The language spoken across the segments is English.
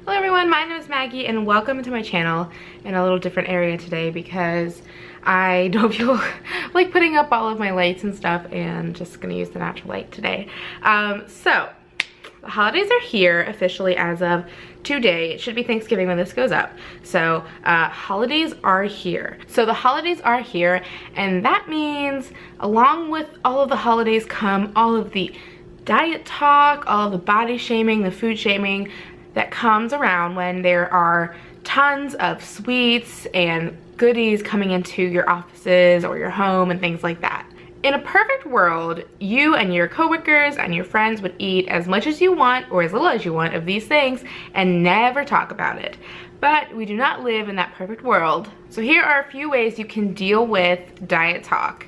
Hello everyone, my name is Maggie and welcome to my channel in a little different area today because I don't feel like putting up all of my lights and stuff and just gonna use the natural light today. So the holidays are here officially as of today. It should be Thanksgiving when this goes up. So holidays are here. So the holidays are here, and that means along with all of the holidays come all of the diet talk, all of the body shaming, the food shaming that comes around when there are tons of sweets and goodies coming into your offices or your home and things like that. In a perfect world, you and your coworkers and your friends would eat as much as you want or as little as you want of these things and never talk about it. But we do not live in that perfect world. So here are a few ways you can deal with diet talk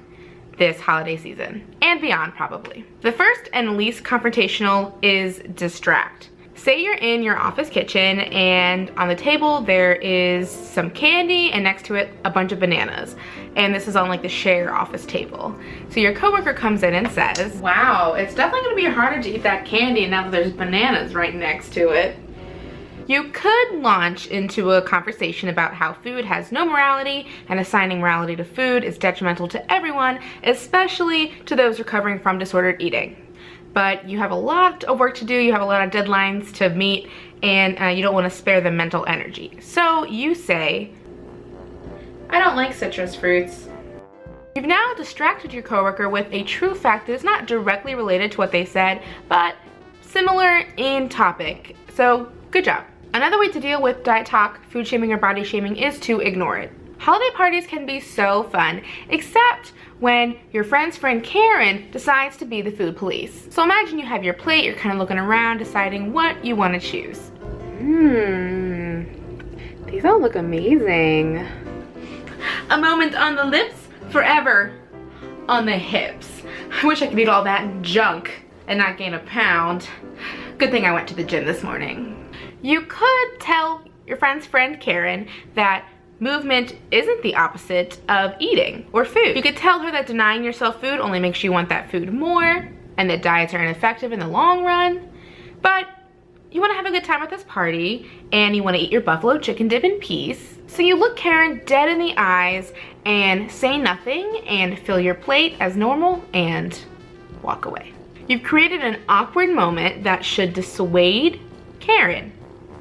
this holiday season and beyond, probably. The first and least confrontational is distract. Say you're in your office kitchen and on the table there is some candy and next to it a bunch of bananas. And this is on like the share office table. So your coworker comes in and says, "Wow, it's definitely gonna be harder to eat that candy now that there's bananas right next to it." You could launch into a conversation about how food has no morality and assigning morality to food is detrimental to everyone, especially to those recovering from disordered eating. But you have a lot of work to do, you have a lot of deadlines to meet, and you don't want to spare the mental energy. So you say, "I don't like citrus fruits." You've now distracted your coworker with a true fact that is not directly related to what they said, but similar in topic. So good job. Another way to deal with diet talk, food shaming, or body shaming is to ignore it. Holiday parties can be so fun, except when your friend's friend Karen decides to be the food police. So imagine you have your plate, you're kind of looking around, deciding what you want to choose. These all look amazing. A moment on the lips, forever on the hips. I wish I could eat all that junk and not gain a pound. Good thing I went to the gym this morning. You could tell your friend's friend Karen that movement isn't the opposite of eating or food. You could tell her that denying yourself food only makes you want that food more and that diets are ineffective in the long run. But you want to have a good time at this party and you want to eat your buffalo chicken dip in peace. So you look Karen dead in the eyes and say nothing and fill your plate as normal and walk away. You've created an awkward moment that should dissuade Karen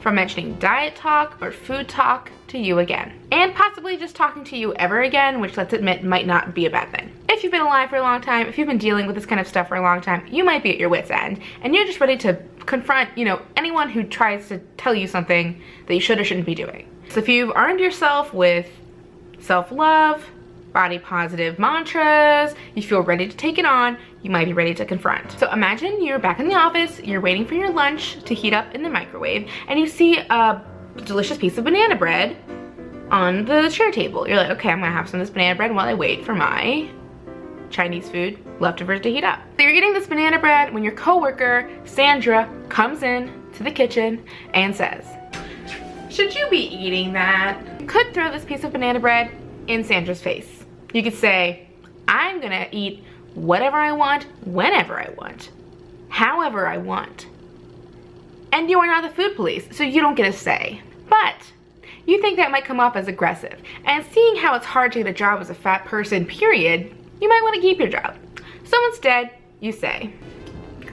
from mentioning diet talk or food talk to you again, and possibly just talking to you ever again, which, let's admit, might not be a bad thing. If you've been alive for a long time, if you've been dealing with this kind of stuff for a long time, you might be at your wit's end and you're just ready to confront, anyone who tries to tell you something that you should or shouldn't be doing. So if you've armed yourself with self-love, body positive mantras, you feel ready to take it on, you might be ready to confront. So imagine you're back in the office, you're waiting for your lunch to heat up in the microwave, and you see a delicious piece of banana bread on the share table. You're like, okay, I'm gonna have some of this banana bread while I wait for my Chinese food leftovers to heat up. So you're eating this banana bread when your coworker, Sandra, comes in to the kitchen and says, "Should you be eating that?" You could throw this piece of banana bread in Sandra's face. You could say, "I'm gonna eat whatever I want, whenever I want, however I want. And you are not the food police, so you don't get a say." But you think that might come off as aggressive. And seeing how it's hard to get a job as a fat person, period, you might want to keep your job. So instead, you say,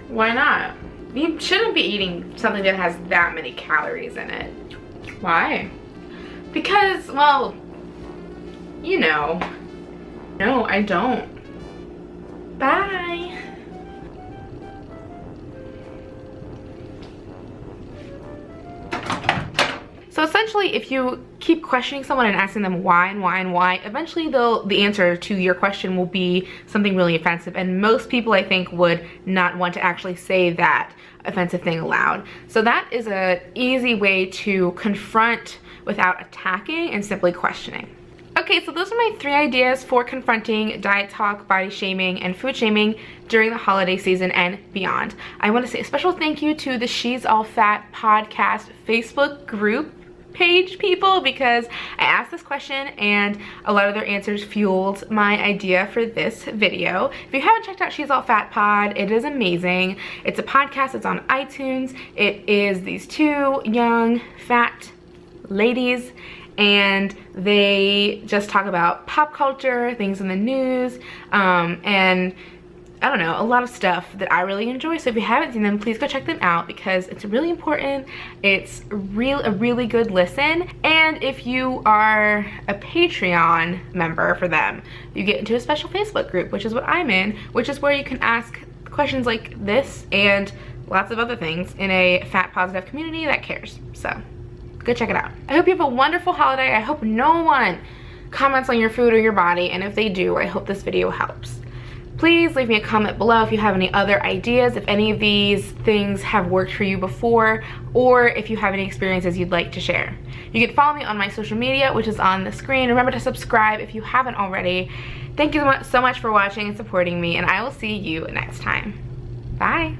"Why not? You shouldn't be eating something that has that many calories in it." "Why?" "Because, well, No, I don't. Bye." So essentially, if you keep questioning someone and asking them why and why and why, eventually the answer to your question will be something really offensive. And most people, I think, would not want to actually say that offensive thing aloud. So that is an easy way to confront without attacking and simply questioning. Okay, so those are my 3 ideas for confronting diet talk, body shaming, and food shaming during the holiday season and beyond. I want to say a special thank you to the She's All Fat podcast Facebook group page people because I asked this question and a lot of their answers fueled my idea for this video. If you haven't checked out She's All Fat Pod, it is amazing. It's a podcast, it's on iTunes. It is these two young fat ladies and they just talk about pop culture, things in the news, and I don't know, a lot of stuff that I really enjoy. So if you haven't seen them, please go check them out because it's really important. It's a really good listen. And if you are a Patreon member for them, you get into a special Facebook group, which is what I'm in, which is where you can ask questions like this and lots of other things in a fat positive community that cares. So go check it out. I hope you have a wonderful holiday. I hope no one comments on your food or your body, and if they do, I hope this video helps. Please leave me a comment below if you have any other ideas, if any of these things have worked for you before, or if you have any experiences you'd like to share. You can follow me on my social media, which is on the screen. Remember to subscribe if you haven't already. Thank you so much for watching and supporting me, and I will see you next time. Bye.